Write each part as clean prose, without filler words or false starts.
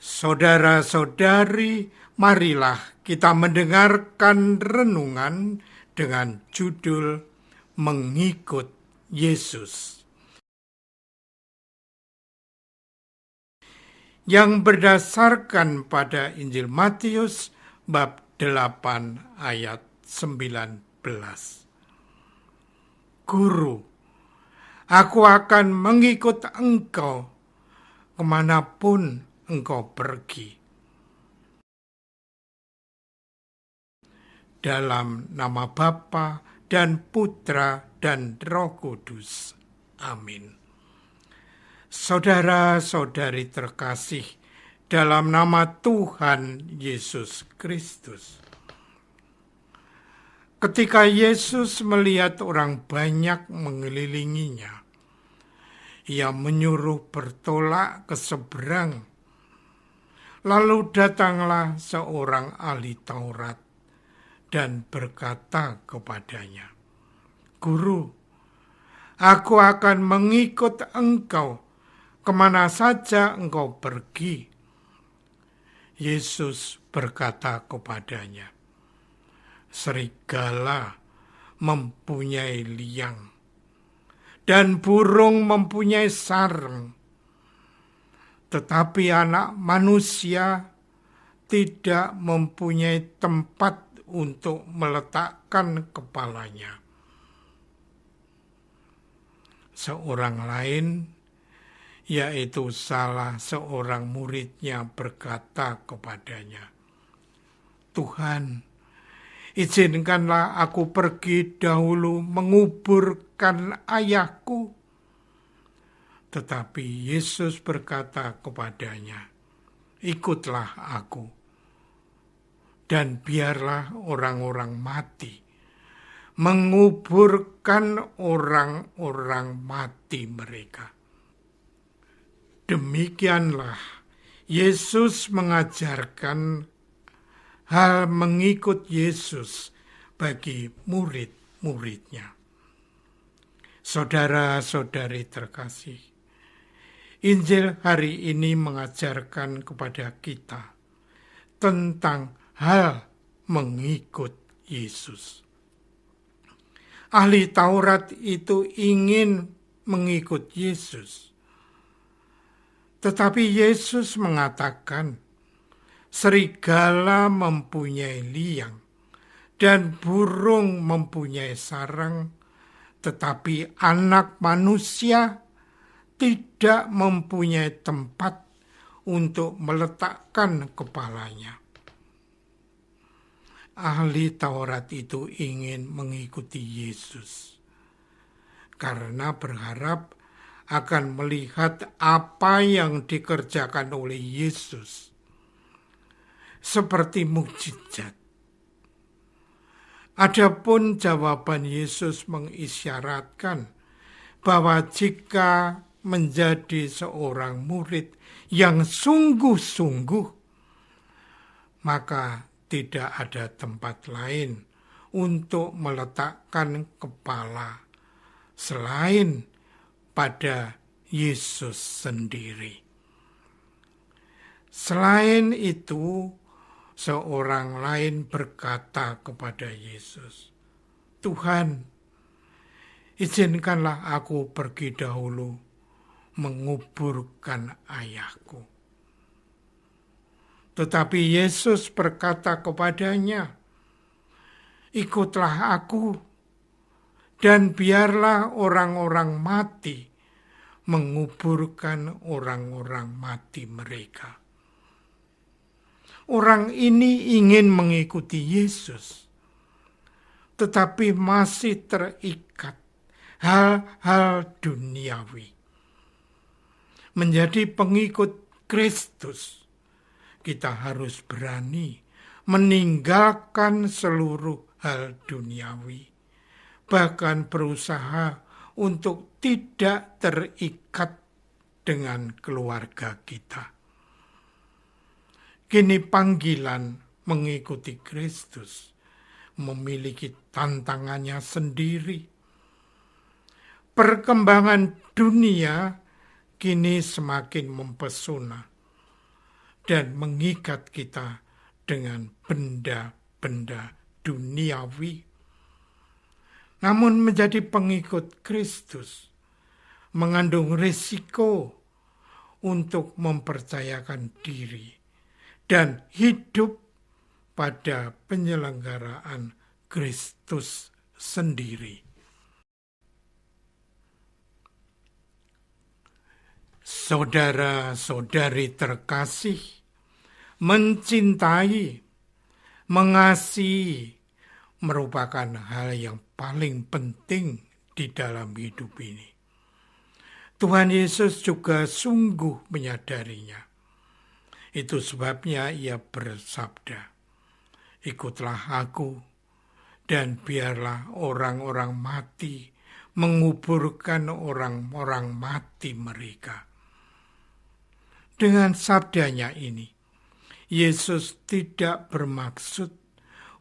Saudara-saudari, marilah kita mendengarkan renungan dengan judul Mengikut Yesus, yang berdasarkan pada Injil Matius bab 8 ayat 19. Guru, aku akan mengikut engkau kemanapun engkau pergi. Dalam nama Bapa dan Putra dan Roh Kudus. Amin. Saudara-saudari terkasih, dalam nama Tuhan Yesus Kristus. Ketika Yesus melihat orang banyak mengelilinginya, Ia menyuruh bertolak ke seberang. Lalu datanglah seorang ahli Taurat dan berkata kepadanya, Guru, aku akan mengikut engkau kemana saja engkau pergi. Yesus berkata kepadanya, serigala mempunyai liang, dan burung mempunyai sarang, tetapi anak manusia tidak mempunyai tempat untuk meletakkan kepalanya. Seorang lain, yaitu salah seorang muridnya, berkata kepadanya, Tuhan, izinkanlah aku pergi dahulu menguburkan ayahku. Tetapi Yesus berkata kepadanya, ikutlah aku, dan biarlah orang-orang mati menguburkan orang-orang mati mereka. Demikianlah Yesus mengajarkan hal mengikut Yesus bagi murid-muridnya. Saudara-saudari terkasih, Injil hari ini mengajarkan kepada kita tentang hal mengikut Yesus. Ahli Taurat itu ingin mengikut Yesus. Tetapi Yesus mengatakan, serigala mempunyai liang dan burung mempunyai sarang, tetapi anak manusia tidak mempunyai tempat untuk meletakkan kepalanya. Ahli Taurat itu ingin mengikuti Yesus karena berharap akan melihat apa yang dikerjakan oleh Yesus seperti mukjizat. Adapun jawaban Yesus mengisyaratkan bahwa jika menjadi seorang murid yang sungguh-sungguh, maka tidak ada tempat lain untuk meletakkan kepala selain pada Yesus sendiri. Selain itu, seorang lain berkata kepada Yesus, Tuhan, izinkanlah aku pergi dahulu menguburkan ayahku. Tetapi Yesus berkata kepadanya, ikutlah aku, dan biarlah orang-orang mati menguburkan orang-orang mati mereka. Orang ini ingin mengikuti Yesus, tetapi masih terikat hal-hal duniawi. Menjadi pengikut Kristus, kita harus berani meninggalkan seluruh hal duniawi, bahkan berusaha untuk tidak terikat dengan keluarga kita. Kini panggilan mengikuti Kristus memiliki tantangannya sendiri. Perkembangan dunia kini semakin mempesona dan mengikat kita dengan benda-benda duniawi. Namun menjadi pengikut Kristus mengandung risiko untuk mempercayakan diri dan hidup pada penyelenggaraan Kristus sendiri. Saudara-saudari terkasih, mencintai, mengasihi merupakan hal yang paling penting di dalam hidup ini. Tuhan Yesus juga sungguh menyadarinya. Itu sebabnya ia bersabda, "Ikutlah aku, dan biarlah orang-orang mati menguburkan orang-orang mati mereka." Dengan sabdanya ini, Yesus tidak bermaksud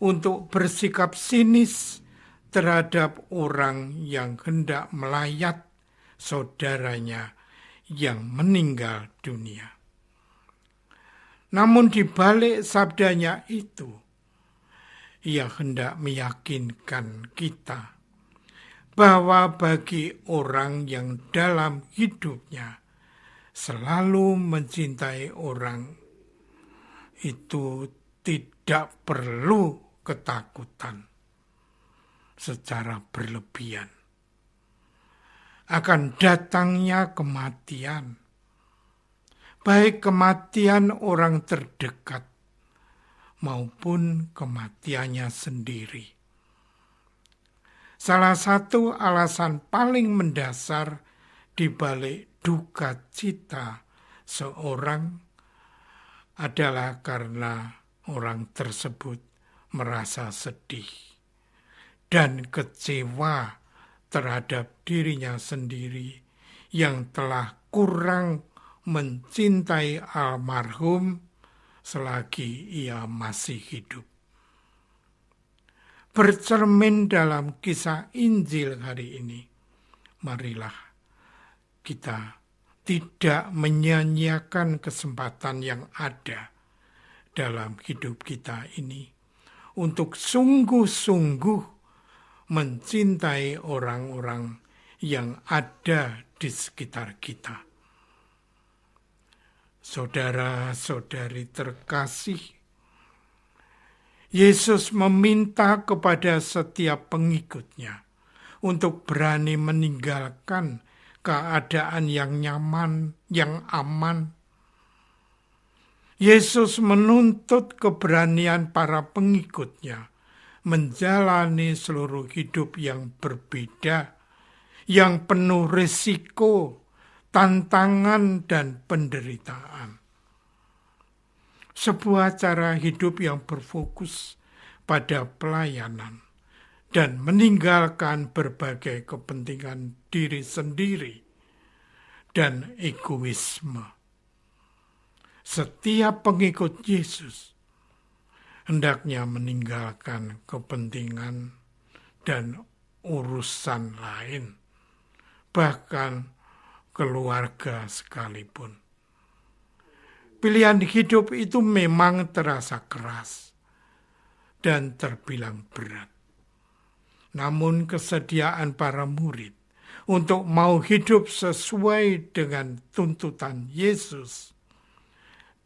untuk bersikap sinis terhadap orang yang hendak melayat saudaranya yang meninggal dunia. Namun di balik sabdanya itu, ia hendak meyakinkan kita bahwa bagi orang yang dalam hidupnya selalu mencintai orang, itu tidak perlu ketakutan secara berlebihan akan datangnya kematian, baik kematian orang terdekat maupun kematiannya sendiri. Salah satu alasan paling mendasar di balik duka cita seorang adalah karena orang tersebut merasa sedih dan kecewa terhadap dirinya sendiri yang telah kurang mencintai almarhum selagi ia masih hidup. Bercermin dalam kisah Injil hari ini, marilah kita tidak menyia-nyiakan kesempatan yang ada dalam hidup kita ini untuk sungguh-sungguh mencintai orang-orang yang ada di sekitar kita. Saudara-saudari terkasih, Yesus meminta kepada setiap pengikutnya untuk berani meninggalkan keadaan yang nyaman, yang aman. Yesus menuntut keberanian para pengikutnya menjalani seluruh hidup yang berbeda, yang penuh risiko, tantangan, dan penderitaan. Sebuah cara hidup yang berfokus pada pelayanan dan meninggalkan berbagai kepentingan diri sendiri dan egoisme. Setiap pengikut Yesus hendaknya meninggalkan kepentingan dan urusan lain, bahkan keluarga sekalipun. Pilihan hidup itu memang terasa keras dan terbilang berat. Namun kesediaan para murid untuk mau hidup sesuai dengan tuntutan Yesus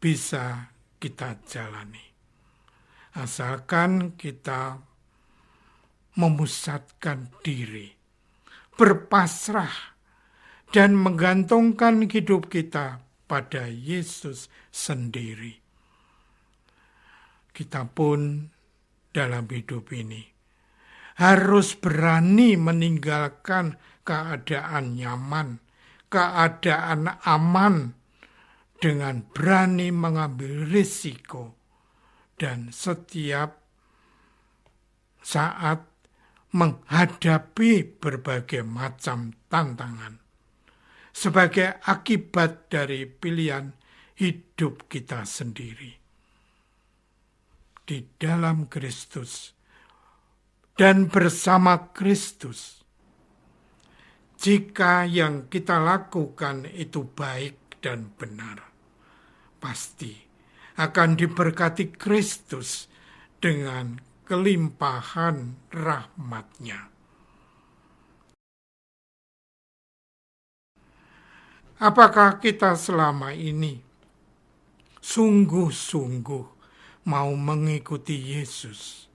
bisa kita jalani. Asalkan kita memusatkan diri, berpasrah, dan menggantungkan hidup kita pada Yesus sendiri. Kita pun dalam hidup ini harus berani meninggalkan keadaan nyaman, keadaan aman, dengan berani mengambil risiko, dan setiap saat menghadapi berbagai macam tantangan sebagai akibat dari pilihan hidup kita sendiri. Di dalam Kristus dan bersama Kristus, jika yang kita lakukan itu baik dan benar, pasti akan diberkati Kristus dengan kelimpahan rahmat-Nya. Apakah kita selama ini sungguh-sungguh mau mengikuti Yesus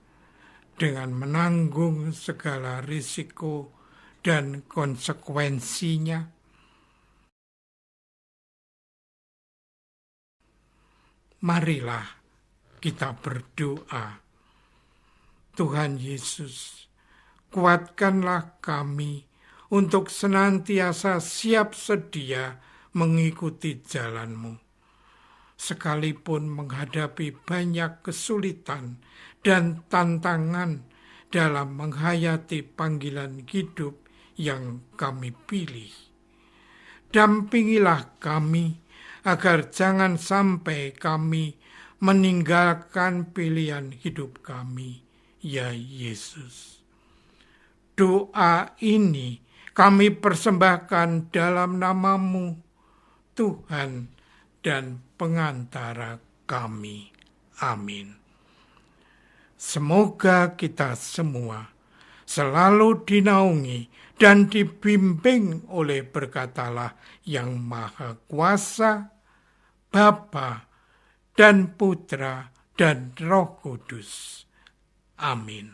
dengan menanggung segala risiko dan konsekuensinya? Marilah kita berdoa. Tuhan Yesus, kuatkanlah kami untuk senantiasa siap sedia mengikuti jalan-Mu, sekalipun menghadapi banyak kesulitan dan tantangan dalam menghayati panggilan hidup yang kami pilih. Dampingilah kami agar jangan sampai kami meninggalkan pilihan hidup kami, ya Yesus. Doa ini kami persembahkan dalam nama-Mu, Tuhan dan pengantara kami. Amin. Semoga kita semua selalu dinaungi dan dibimbing oleh berkat Allah yang Maha Kuasa, Bapa dan Putra dan Roh Kudus. Amin.